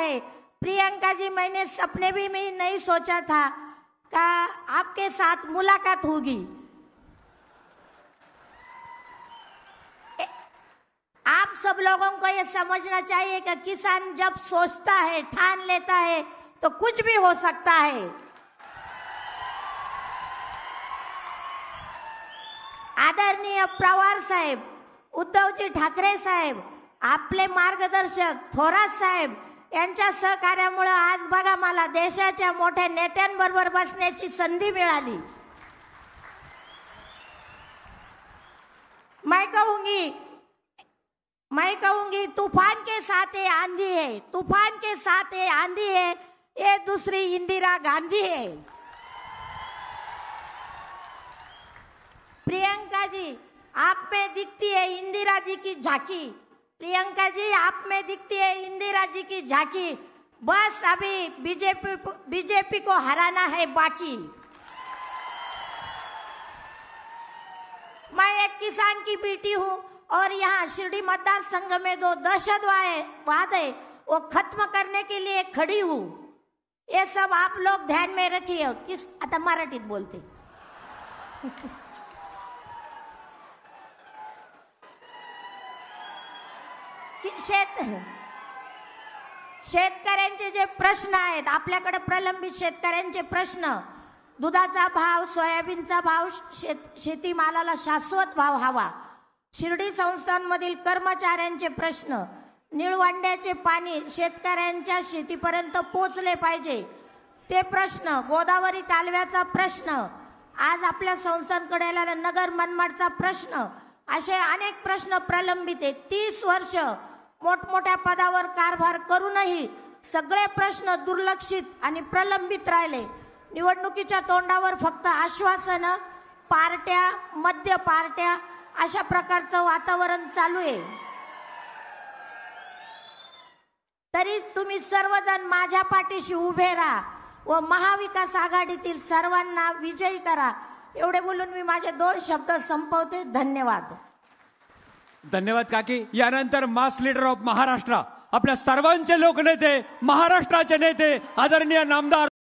है। प्रियंका जी, मैंने सपने भी में नहीं सोचा था कि आपके साथ मुलाकात होगी। आप सब लोगों को ये समझना चाहिए कि किसान जब सोचता है, ठान लेता है, तो कुछ भी हो सकता है। आदरणीय पवार साहेब, उद्धवजी ठाकरे साहेब, आपले मार्गदर्शक थोरात साहेब यांच्या सहकार्यामुळे आज बघा मला देशाच्या मोठ्या नेत्यांबरोबर बसण्याची संधी मिळाली। मैं कहूंगी तूफान के साथ ये आंधी है, तूफान के साथ ये आंधी है, ये दूसरी इंदिरा गांधी है। प्रियंका जी, आप में दिखती है इंदिरा जी की झांकी। प्रियंका जी, आप में दिखती है इंदिरा जी की झांकी। बस अभी बीजेपी को हराना है बाकी। मैं एक किसान की बेटी हूँ और यहाँ शिरडी मतदार संघ में 2 दहशतवाद है, वो खत्म करने के लिए खड़ी हूँ। ये सब आप लोग ध्यान में रखिए। आता मराठीत बोलते। शेतकऱ्यांचे जे प्रश्न आहेत, आपल्याकडे प्रलंबित शेतकऱ्यांचे प्रश्न, दुधाचा भाव, सोयाबीनचा भाव, शेतीमालाला शाश्वत भाव हवा, शिर्डी संस्थांमधील कर्मचाऱ्यांचे प्रश्न, निळवंड्याचे पाणी शेतकऱ्यांच्या शेतीपर्यंत पोहोचले पाहिजे ते प्रश्न, गोदावरी कालव्याचा प्रश्न, आज आपल्या संस्थांकडे आलेला नगर मनमाडचा प्रश्न, असे अनेक प्रश्न प्रलंबित आहेत। 30 वर्ष मोठमोठ्या पदावर कारभार करूनही सगळे प्रश्न दुर्लक्षित आणि प्रलंबित राहिले। निवडणुकीच्या तोंडावर फक्त आश्वासन, पार्ट्या, मध्य पार्ट्या, अशा प्रकारचं वातावरण चालू आहे। तरी तुम्ही सर्वजण माझ्या पाठीशी उभे राहा व महाविकास आघाडीतील सर्वांना विजयी करा, एवढे बोलून मी माझे 2 शब्द संपवते। धन्यवाद। धन्यवाद काकी। यानंतर मास लीडर ऑफ महाराष्ट्र, आपल्या सर्वांचे लोकनेते, महाराष्ट्राचे नेते, आदरणीय नामदार